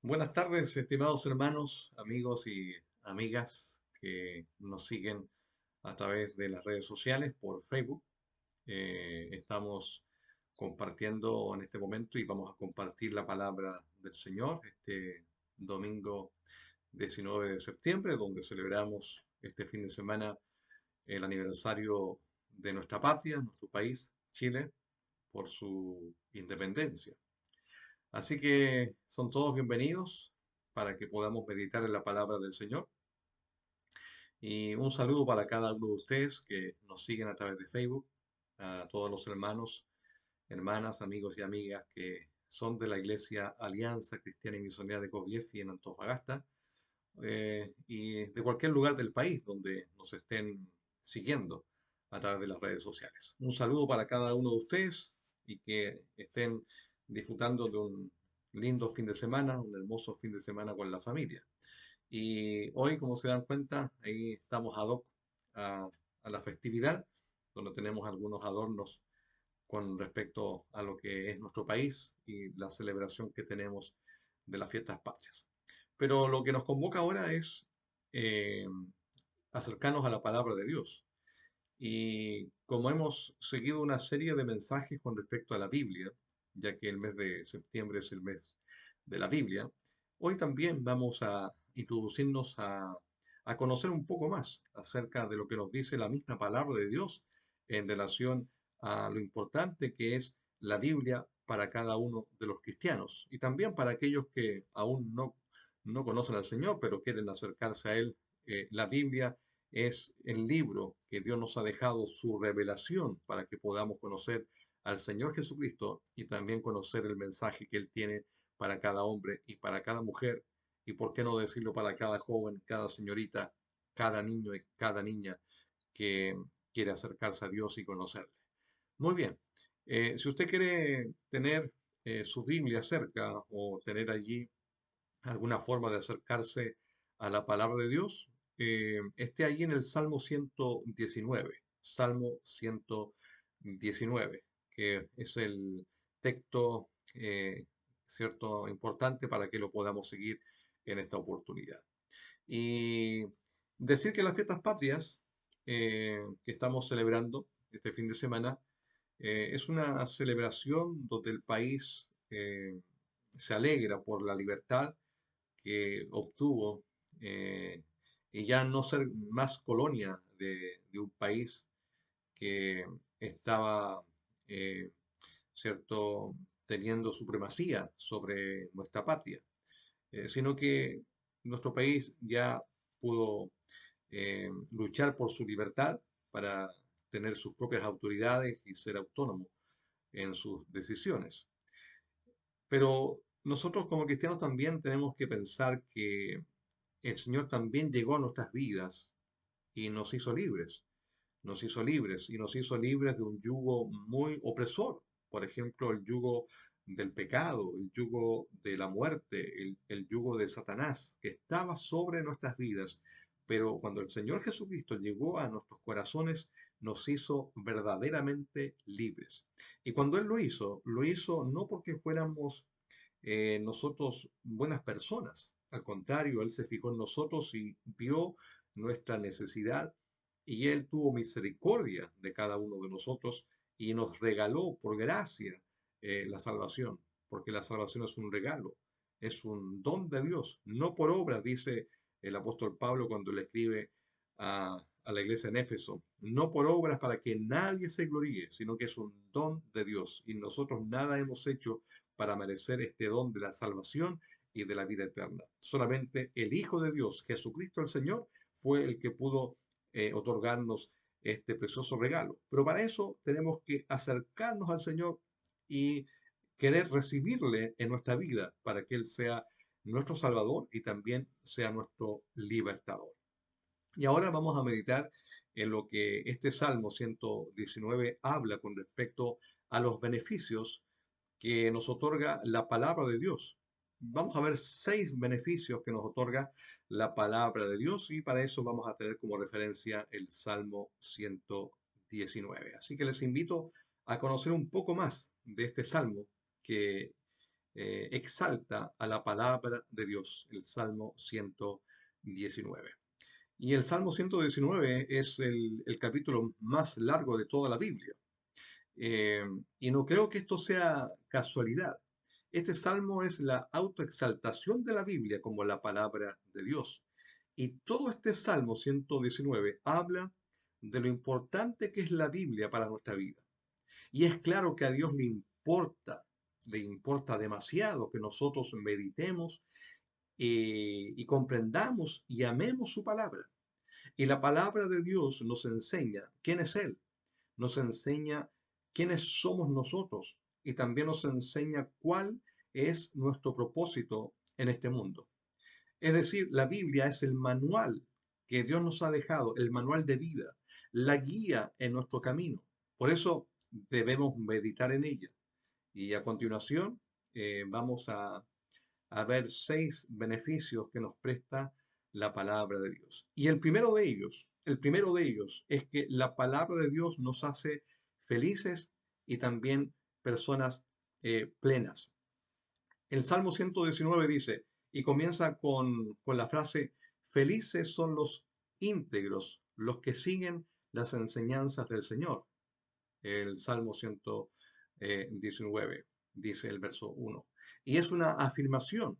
Buenas tardes, estimados hermanos, amigos y amigas que nos siguen a través de las redes sociales por Facebook. Estamos compartiendo en este momento y vamos a compartir la palabra del Señor este domingo 19 de septiembre, donde celebramos este fin de semana el aniversario de nuestra patria, nuestro país, Chile, por su independencia. Así que son todos bienvenidos para que podamos meditar en la palabra del Señor. Y un saludo para cada uno de ustedes que nos siguen a través de Facebook, a todos los hermanos, hermanas, amigos y amigas que son de la Iglesia Alianza Cristiana y Misionera de Coviefi en Antofagasta, y de cualquier lugar del país donde nos estén siguiendo a través de las redes sociales. Un saludo para cada uno de ustedes y que estén disfrutando de un lindo fin de semana, un hermoso fin de semana con la familia. Y hoy, como se dan cuenta, ahí estamos ad hoc a, a la festividad, donde tenemos algunos adornos con respecto a lo que es nuestro país y la celebración que tenemos de las fiestas patrias. Pero lo que nos convoca ahora es eh, acercarnos a la palabra de Dios. Y como hemos seguido una serie de mensajes con respecto a la Biblia, ya que el mes de septiembre es el mes de la Biblia, hoy también vamos a introducirnos a conocer un poco más acerca de lo que nos dice la misma palabra de Dios en relación a lo importante que es la Biblia para cada uno de los cristianos y también para aquellos que aún no conocen al Señor, pero quieren acercarse a Él. La Biblia es el libro que Dios nos ha dejado su revelación para que podamos conocer al Señor Jesucristo y también conocer el mensaje que Él tiene para cada hombre y para cada mujer, y por qué no decirlo para cada joven, cada señorita, cada niño y cada niña que quiere acercarse a Dios y conocerle. Muy bien. Si usted quiere tener su Biblia cerca o tener allí alguna forma de acercarse a la palabra de Dios, esté allí en el Salmo 119, Salmo 119, que es el texto, cierto, importante para que lo podamos seguir en esta oportunidad. Y decir que las fiestas patrias que estamos celebrando este fin de semana es una celebración donde el país se alegra por la libertad que obtuvo, eh, y ya no ser más colonia de un país que estaba, eh, ¿cierto?, teniendo supremacía sobre nuestra patria, sino que nuestro país ya pudo luchar por su libertad para tener sus propias autoridades y ser autónomo en sus decisiones. Pero nosotros como cristianos también tenemos que pensar que el Señor también llegó a nuestras vidas y nos hizo libres. Nos hizo libres y nos hizo libres de un yugo muy opresor. Por ejemplo, el yugo del pecado, el yugo de la muerte, el yugo de Satanás, que estaba sobre nuestras vidas. Pero cuando el Señor Jesucristo llegó a nuestros corazones, nos hizo verdaderamente libres. Y cuando Él lo hizo no porque fuéramos nosotros buenas personas. Al contrario, Él se fijó en nosotros y vio nuestra necesidad y Él tuvo misericordia de cada uno de nosotros y nos regaló por gracia la salvación, porque la salvación es un regalo, es un don de Dios, no por obra, dice el apóstol Pablo cuando le escribe a la iglesia en Éfeso, no por obras para que nadie se gloríe, sino que es un don de Dios y nosotros nada hemos hecho para merecer este don de la salvación y de la vida eterna. Solamente el Hijo de Dios, Jesucristo el Señor, fue el que pudo otorgarnos este precioso regalo. Pero para eso tenemos que acercarnos al Señor y querer recibirle en nuestra vida para que Él sea nuestro Salvador y también sea nuestro libertador. Y ahora vamos a meditar en lo que este Salmo 119 habla con respecto a los beneficios que nos otorga la palabra de Dios. Vamos a ver 6 beneficios que nos otorga la palabra de Dios y para eso vamos a tener como referencia el Salmo 119. Así que les invito a conocer un poco más de este salmo que exalta a la palabra de Dios, el Salmo 119. Y el Salmo 119 es el capítulo más largo de toda la Biblia. Eh, y no creo que esto sea casualidad. Este salmo es la autoexaltación de la Biblia como la palabra de Dios. Y todo este Salmo 119 habla de lo importante que es la Biblia para nuestra vida. Y es claro que a Dios le importa demasiado que nosotros meditemos y comprendamos y amemos su palabra. Y la palabra de Dios nos enseña quién es Él, nos enseña quiénes somos nosotros y también nos enseña cuál es nuestro propósito en este mundo. Es decir, la Biblia es el manual que Dios nos ha dejado, el manual de vida, la guía en nuestro camino. Por eso debemos meditar en ella. Y a continuación vamos a ver 6 beneficios que nos presta la palabra de Dios. Y el primero de ellos es que la palabra de Dios nos hace felices y también personas plenas. El Salmo 119 dice, y comienza con la frase, felices son los íntegros, los que siguen las enseñanzas del Señor. El Salmo 119, dice el verso 1. Y es una afirmación.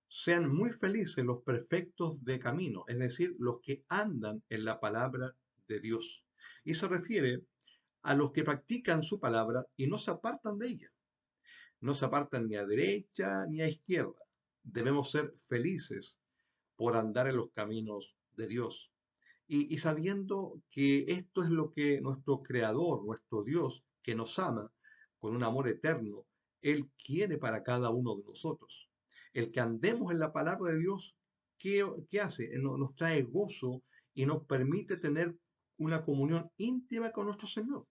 Sean muy felices los perfectos de camino, es decir, los que andan en la palabra de Dios. Y se refiere a los que practican su palabra y no se apartan de ella. No se apartan ni a derecha ni a izquierda. Debemos ser felices por andar en los caminos de Dios. Y sabiendo que esto es lo que nuestro Creador, nuestro Dios, que nos ama con un amor eterno, Él quiere para cada uno de nosotros. El que andemos en la palabra de Dios, ¿qué hace? Nos trae gozo y nos permite tener una comunión íntima con nuestro Señor.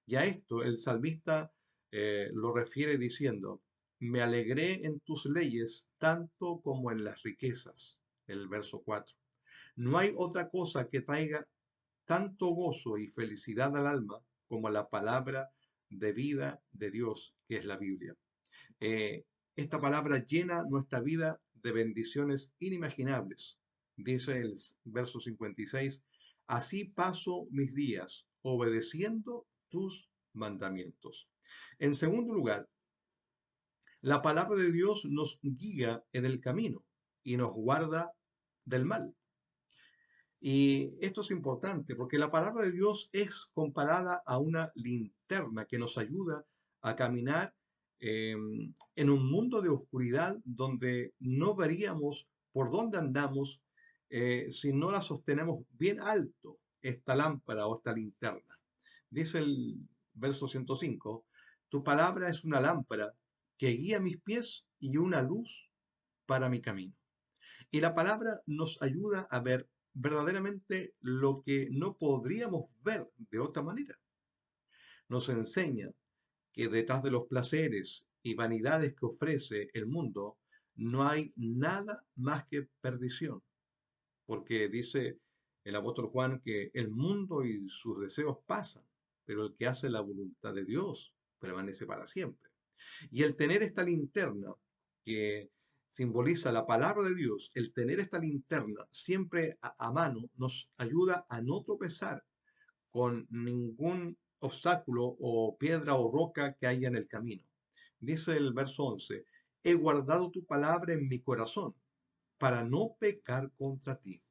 Y a esto el salmista lo refiere diciendo, me alegré en tus leyes tanto como en las riquezas, el verso 4. No hay otra cosa que traiga tanto gozo y felicidad al alma como la palabra de vida de Dios, que es la Biblia. Eh, esta palabra llena nuestra vida de bendiciones inimaginables. Dice el verso 56, así paso mis días obedeciendo tus mandamientos. En segundo lugar, la palabra de Dios nos guía en el camino y nos guarda del mal. Y esto es importante porque la palabra de Dios es comparada a una linterna que nos ayuda a caminar en un mundo de oscuridad donde no veríamos por dónde andamos si no la sostenemos bien alto, esta lámpara o esta linterna. Dice el verso 105, tu palabra es una lámpara que guía mis pies y una luz para mi camino. Y la palabra nos ayuda a ver verdaderamente lo que no podríamos ver de otra manera. Nos enseña que detrás de los placeres y vanidades que ofrece el mundo no hay nada más que perdición, porque dice el apóstol Juan que el mundo y sus deseos pasan, pero el que hace la voluntad de Dios permanece para siempre. Y el tener esta linterna que simboliza la palabra de Dios, el tener esta linterna siempre a mano nos ayuda a no tropezar con ningún obstáculo o piedra o roca que haya en el camino. Dice el verso 11, he guardado tu palabra en mi corazón para no pecar contra ti.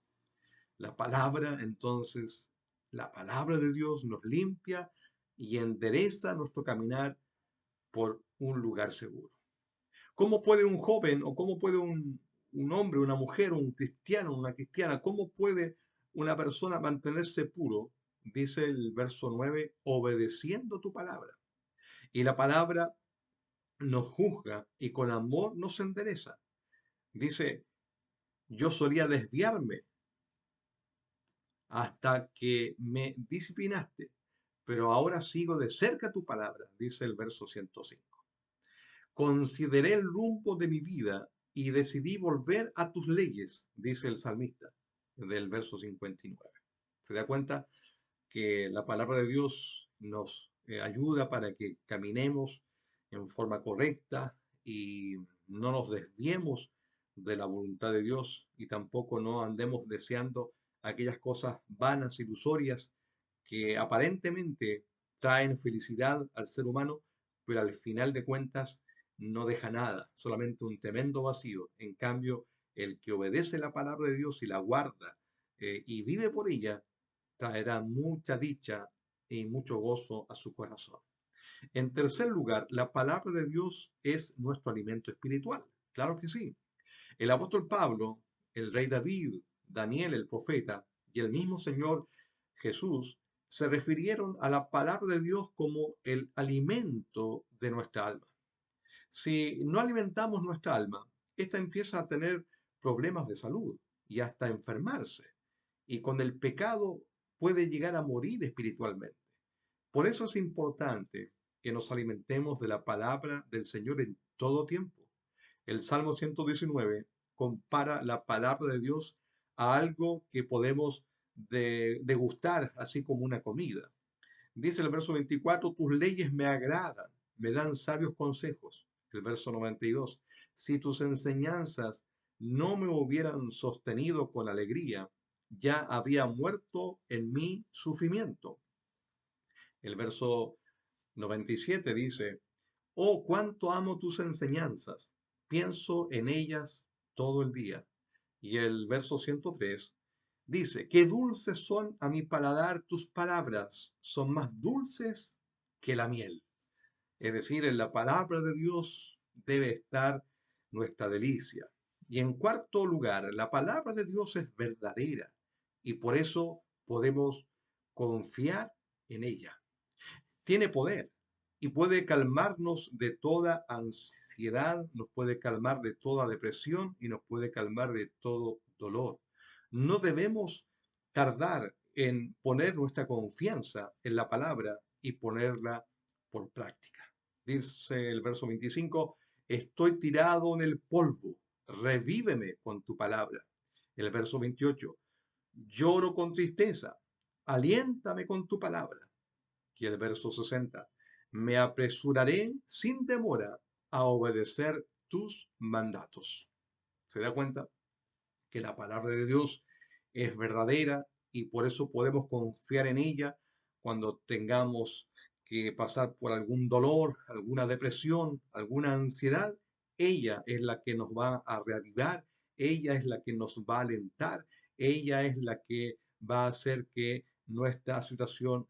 La palabra, entonces, la palabra de Dios nos limpia y endereza nuestro caminar por un lugar seguro. ¿Cómo puede un joven o cómo puede un hombre, una mujer, un cristiano, una cristiana, cómo puede una persona mantenerse puro? Dice el verso 9, obedeciendo tu palabra. Y la palabra nos juzga y con amor nos endereza. Dice, yo solía desviarme hasta que me disciplinaste, pero ahora sigo de cerca tu palabra, dice el verso 105. Consideré el rumbo de mi vida y decidí volver a tus leyes, dice el salmista del verso 59. ¿Se da cuenta que la palabra de Dios nos ayuda para que caminemos en forma correcta y no nos desviemos de la voluntad de Dios y tampoco no andemos deseando aquellas cosas vanas, ilusorias, que aparentemente traen felicidad al ser humano, pero al final de cuentas no deja nada, solamente un tremendo vacío. En cambio, el que obedece la palabra de Dios y la guarda y vive por ella, traerá mucha dicha y mucho gozo a su corazón. En tercer lugar, la palabra de Dios es nuestro alimento espiritual. Claro que sí. El apóstol Pablo, el rey David, Daniel el profeta y el mismo Señor Jesús se refirieron a la palabra de Dios como el alimento de nuestra alma. Si no alimentamos nuestra alma, ésta empieza a tener problemas de salud y hasta enfermarse. Y con el pecado puede llegar a morir espiritualmente. Por eso es importante que nos alimentemos de la palabra del Señor en todo tiempo. El Salmo 119 compara la palabra de Dios a algo que podemos degustar, así como una comida. Dice el verso 24, tus leyes me agradan, me dan sabios consejos. El verso 92, si tus enseñanzas no me hubieran sostenido con alegría, ya había muerto en mi sufrimiento. El verso 97 dice, oh, cuánto amo tus enseñanzas, pienso en ellas todo el día. Y el verso 103 dice, qué dulces son a mi paladar tus palabras, son más dulces que la miel. Es decir, en la palabra de Dios debe estar nuestra delicia. Y en cuarto lugar, la palabra de Dios es verdadera y por eso podemos confiar en ella. Tiene poder y puede calmarnos de toda ansiedad, nos puede calmar de toda depresión y nos puede calmar de todo dolor. No debemos tardar en poner nuestra confianza en la palabra y ponerla por práctica. Dice el verso 25, estoy tirado en el polvo, revíveme con tu palabra. El verso 28, lloro con tristeza, aliéntame con tu palabra. Y el verso 60, me apresuraré sin demora a obedecer tus mandatos. ¿Se da cuenta? Que la palabra de Dios es verdadera y por eso podemos confiar en ella cuando tengamos que pasar por algún dolor, alguna depresión, alguna ansiedad. Ella es la que nos va a reavivar, ella es la que nos va a alentar, ella es la que va a hacer que nuestra situación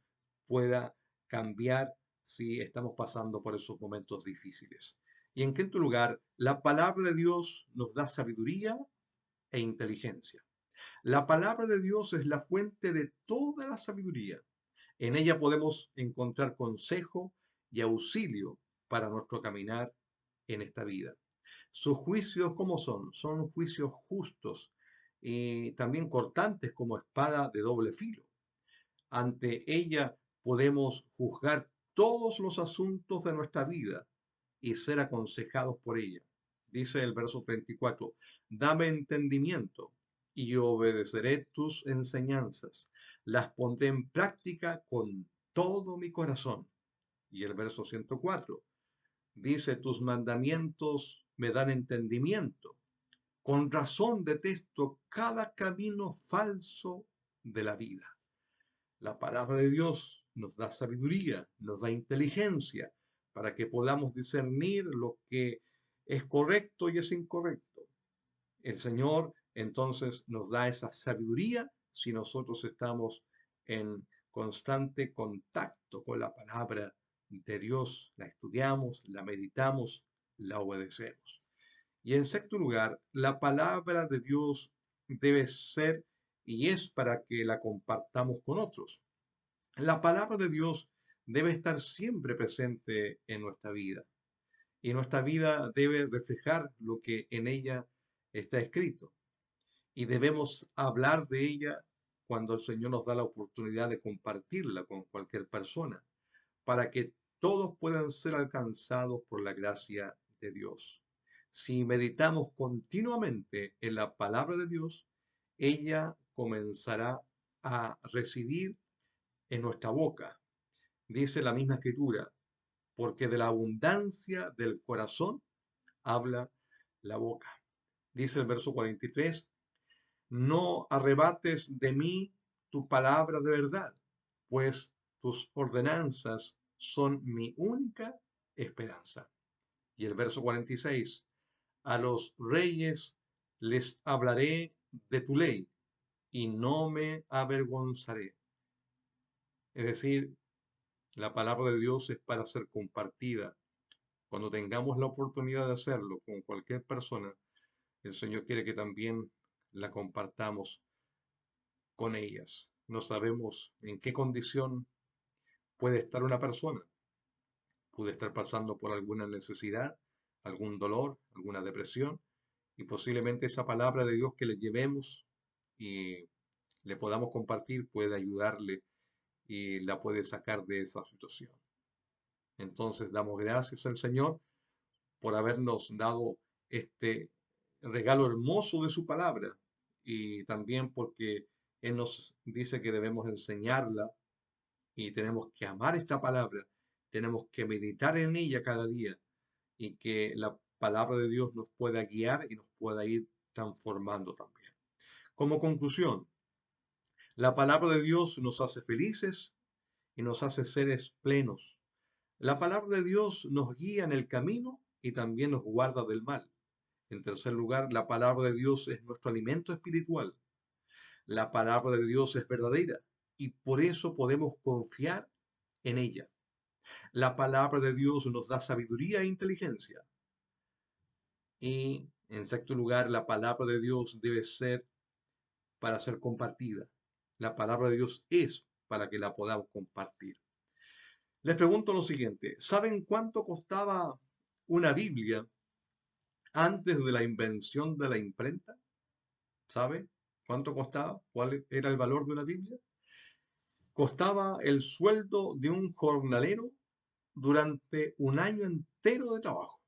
pueda cambiar si estamos pasando por esos momentos difíciles. Y en quinto lugar, la palabra de Dios nos da sabiduría e inteligencia. La palabra de Dios es la fuente de toda la sabiduría. En ella podemos encontrar consejo y auxilio para nuestro caminar en esta vida. Sus juicios, ¿cómo son? Son juicios justos y también cortantes como espada de doble filo. Ante ella podemos juzgar todos los asuntos de nuestra vida y ser aconsejados por ella. Dice el verso 34, dame entendimiento y yo obedeceré tus enseñanzas. Las pondré en práctica con todo mi corazón. Y el verso 104 dice, tus mandamientos me dan entendimiento. Con razón detesto cada camino falso de la vida. La palabra de Dios nos da sabiduría, nos da inteligencia para que podamos discernir lo que es correcto y es incorrecto. El Señor entonces nos da esa sabiduría si nosotros estamos en constante contacto con la palabra de Dios, la estudiamos, la meditamos, la obedecemos. Y en sexto lugar, la palabra de Dios debe ser y es para que la compartamos con otros. La palabra de Dios debe estar siempre presente en nuestra vida y nuestra vida debe reflejar lo que en ella está escrito y debemos hablar de ella cuando el Señor nos da la oportunidad de compartirla con cualquier persona para que todos puedan ser alcanzados por la gracia de Dios. Si meditamos continuamente en la palabra de Dios, ella comenzará a residir en nuestra boca. Dice la misma escritura, porque de la abundancia del corazón habla la boca. Dice el verso 43, no arrebates de mí tu palabra de verdad, pues tus ordenanzas son mi única esperanza. Y el verso 46, a los reyes les hablaré de tu ley y no me avergonzaré. Es decir, la palabra de Dios es para ser compartida. Cuando tengamos la oportunidad de hacerlo con cualquier persona, el Señor quiere que también la compartamos con ellas. No sabemos en qué condición puede estar una persona. Puede estar pasando por alguna necesidad, algún dolor, alguna depresión, y posiblemente esa palabra de Dios que le llevemos y le podamos compartir puede ayudarle y la puede sacar de esa situación. Entonces damos gracias al Señor por habernos dado este regalo hermoso de su palabra y también porque Él nos dice que debemos enseñarla y tenemos que amar esta palabra, tenemos que meditar en ella cada día y que la palabra de Dios nos pueda guiar y nos pueda ir transformando también. Como conclusión, la palabra de Dios nos hace felices y nos hace seres plenos. La palabra de Dios nos guía en el camino y también nos guarda del mal. En tercer lugar, la palabra de Dios es nuestro alimento espiritual. La palabra de Dios es verdadera y por eso podemos confiar en ella. La palabra de Dios nos da sabiduría e inteligencia. Y en sexto lugar, la palabra de Dios debe ser para ser compartida. La palabra de Dios es para que la podamos compartir. Les pregunto lo siguiente, ¿saben cuánto costaba una Biblia antes de la invención de la imprenta? ¿Sabe cuánto costaba? ¿Cuál era el valor de una Biblia? Costaba el sueldo de un jornalero durante un año entero de trabajo.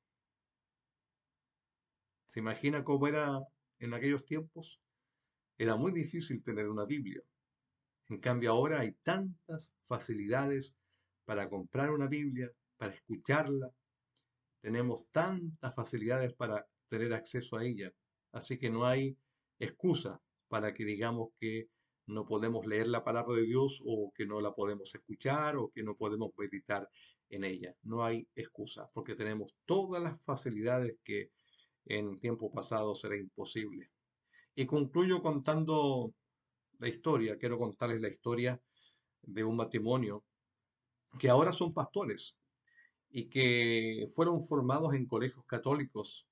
¿Se imagina cómo era en aquellos tiempos? Era muy difícil tener una Biblia. En cambio ahora hay tantas facilidades para comprar una Biblia, para escucharla. Tenemos tantas facilidades para tener acceso a ella. Así que no hay excusa para que digamos que no podemos leer la palabra de Dios o que no la podemos escuchar o que no podemos meditar en ella. No hay excusa porque tenemos todas las facilidades que en tiempo pasado era imposible. Y concluyo contando la historia. Quiero contarles la historia de un matrimonio que ahora son pastores y que fueron formados en colegios católicos.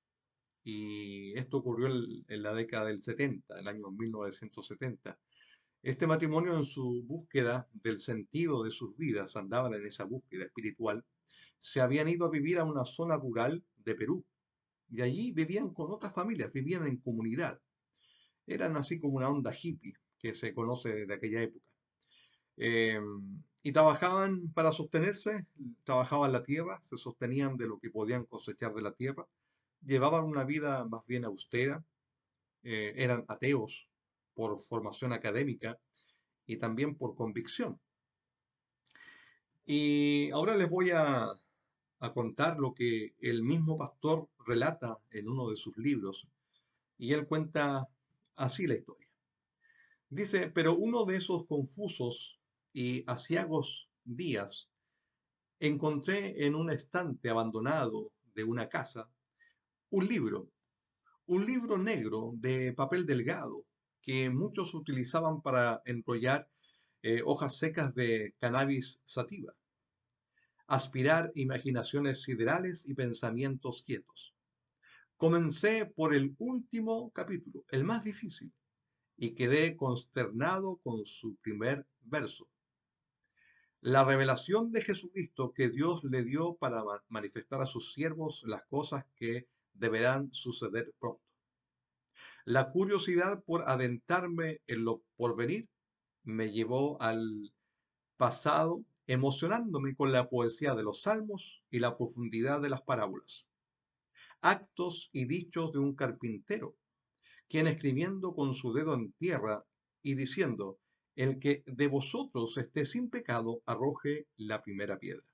Y esto ocurrió en la década del 70, el año 1970. Este matrimonio en su búsqueda del sentido de sus vidas, andaban en esa búsqueda espiritual, se habían ido a vivir a una zona rural de Perú. Y allí vivían con otras familias, vivían en comunidad. Eran así como una onda hippie que se conoce de aquella época. Eh, y trabajaban para sostenerse, trabajaban la tierra, se sostenían de lo que podían cosechar de la tierra, llevaban una vida más bien austera, eran ateos por formación académica y también por convicción. Y ahora les voy a contar lo que el mismo pastor relata en uno de sus libros, y él cuenta así la historia. Dice, pero uno de esos confusos y aciagos días encontré en un estante abandonado de una casa un libro negro de papel delgado que muchos utilizaban para enrollar hojas secas de cannabis sativa, aspirar imaginaciones siderales y pensamientos quietos. Comencé por el último capítulo, el más difícil, y quedé consternado con su primer verso. La revelación de Jesucristo que Dios le dio para manifestar a sus siervos las cosas que deberán suceder pronto. La curiosidad por adentrarme en lo porvenir me llevó al pasado, emocionándome con la poesía de los salmos y la profundidad de las parábolas. Actos y dichos de un carpintero, quien escribiendo con su dedo en tierra y diciendo, el que de vosotros esté sin pecado, arroje la primera piedra.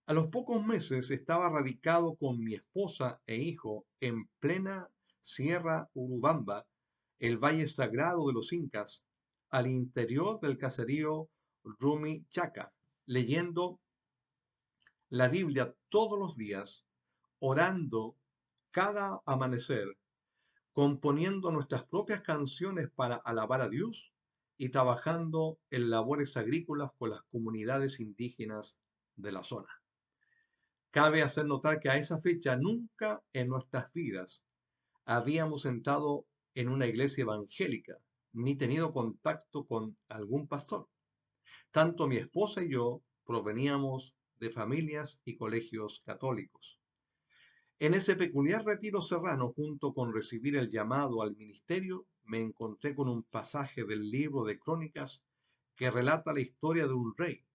A los pocos meses estaba radicado con mi esposa e hijo en plena Sierra Urubamba, el valle sagrado de los Incas, al interior del caserío Rumichaca, leyendo la Biblia todos los días, orando cada amanecer, componiendo nuestras propias canciones para alabar a Dios y trabajando en labores agrícolas con las comunidades indígenas de la zona. Cabe hacer notar que a esa fecha nunca en nuestras vidas habíamos entrado en una iglesia evangélica ni tenido contacto con algún pastor. Tanto mi esposa y yo proveníamos de familias y colegios católicos. En ese peculiar retiro serrano, junto con recibir el llamado al ministerio, me encontré con un pasaje del libro de Crónicas que relata la historia de un rey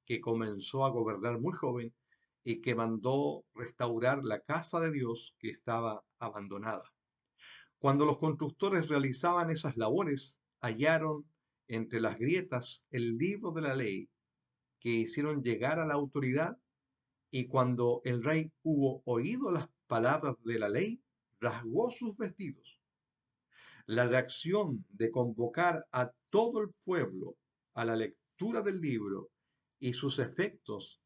que comenzó a gobernar muy joven y que mandó restaurar la casa de Dios que estaba abandonada. Cuando los constructores realizaban esas labores, hallaron entre las grietas el libro de la ley que hicieron llegar a la autoridad, y cuando el rey hubo oído las palabras de la ley, rasgó sus vestidos. La reacción de convocar a todo el pueblo a la lectura del libro y sus efectos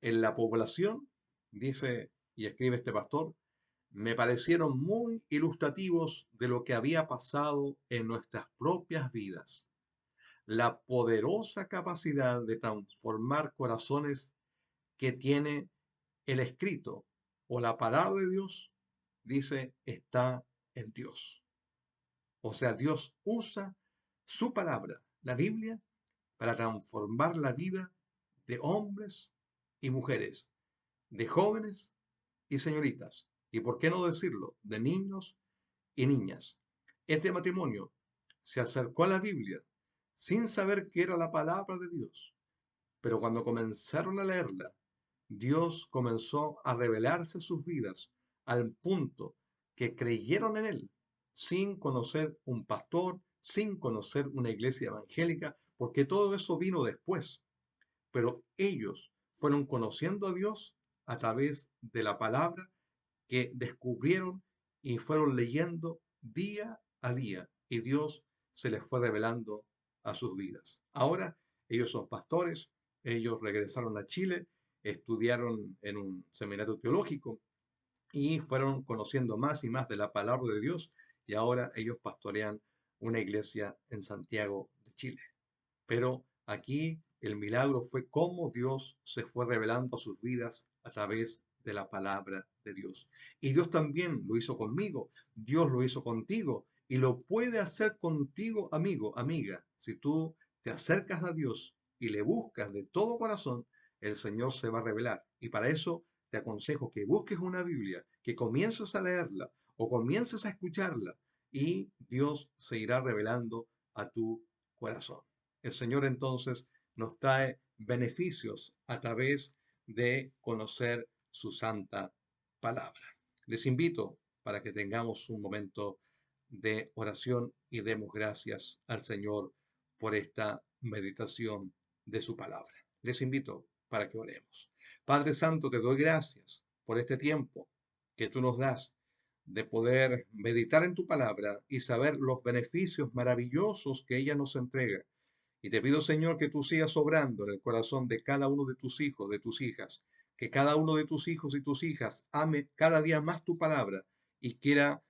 en la población, dice y escribe este pastor, me parecieron muy ilustrativos de lo que había pasado en nuestras propias vidas. La poderosa capacidad de transformar corazones que tiene el escrito o la palabra de Dios, dice, está en Dios. O sea, Dios usa su palabra, la Biblia, para transformar la vida de hombres y mujeres, de jóvenes y señoritas, y por qué no decirlo, de niños y niñas. Este matrimonio se acercó a la Biblia sin saber que era la palabra de Dios, pero cuando comenzaron a leerla, Dios comenzó a revelarse a sus vidas al punto que creyeron en Él, sin conocer un pastor, sin conocer una iglesia evangélica, porque todo eso vino después. Pero ellos fueron conociendo a Dios a través de la palabra que descubrieron y fueron leyendo día a día, y Dios se les fue revelando a sus vidas. Ahora ellos son pastores, ellos regresaron a Chile, estudiaron en un seminario teológico y fueron conociendo más y más de la palabra de Dios, y ahora ellos pastorean una iglesia en Santiago de Chile. Pero aquí el milagro fue cómo Dios se fue revelando a sus vidas a través de la palabra de Dios. Y Dios también lo hizo conmigo, Dios lo hizo contigo y lo puede hacer contigo, amigo, amiga. Si tú te acercas a Dios y le buscas de todo corazón, el Señor se va a revelar. Y para eso te aconsejo que busques una Biblia, que comiences a leerla o comiences a escucharla, y Dios se irá revelando a tu corazón. El Señor entonces nos trae beneficios a través de conocer su santa palabra. Les invito para que tengamos un momento de oración y demos gracias al Señor por esta meditación de su palabra. Les invito para que oremos. Padre Santo, te doy gracias por este tiempo que tú nos das de poder meditar en tu palabra y saber los beneficios maravillosos que ella nos entrega. Y te pido, Señor, que tú sigas obrando en el corazón de cada uno de tus hijos, de tus hijas, que cada uno de tus hijos y tus hijas ame cada día más tu palabra y quiera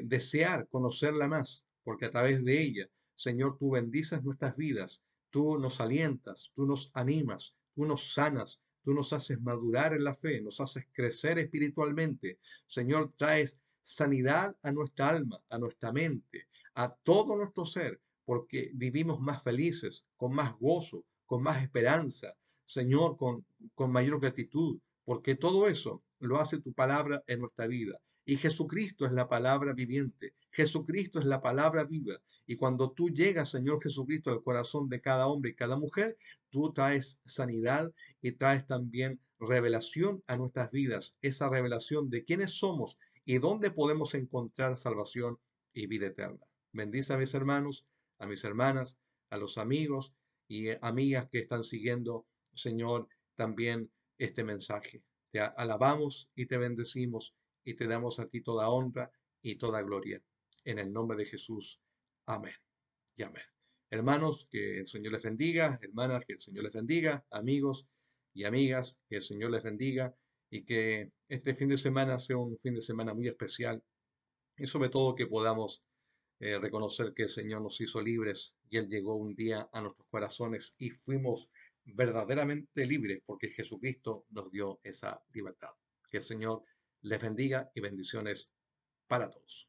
desear conocerla más, porque a través de ella, Señor, tú bendices nuestras vidas, tú nos alientas, tú nos animas, tú nos sanas, tú nos haces madurar en la fe, nos haces crecer espiritualmente. Señor, traes sanidad a nuestra alma, a nuestra mente, a todo nuestro ser, porque vivimos más felices, con más gozo, con más esperanza, Señor, con mayor gratitud, porque todo eso lo hace tu palabra en nuestra vida. Y Jesucristo es la palabra viviente, Jesucristo es la palabra viva. Y cuando tú llegas, Señor Jesucristo, al corazón de cada hombre y cada mujer, tú traes sanidad y traes también revelación a nuestras vidas, esa revelación de quiénes somos y dónde podemos encontrar salvación y vida eterna. Bendice a mis hermanos, a mis hermanas, a los amigos y amigas que están siguiendo, Señor, también este mensaje. Te alabamos y te bendecimos y te damos a ti toda honra y toda gloria. En el nombre de Jesús. Amén y amén. Hermanos, que el Señor les bendiga. Hermanas, que el Señor les bendiga. Amigos y amigas, que el Señor les bendiga y que este fin de semana sea un fin de semana muy especial y sobre todo que podamos reconocer que el Señor nos hizo libres y Él llegó un día a nuestros corazones y fuimos verdaderamente libres porque Jesucristo nos dio esa libertad. Que el Señor les bendiga y bendiciones para todos.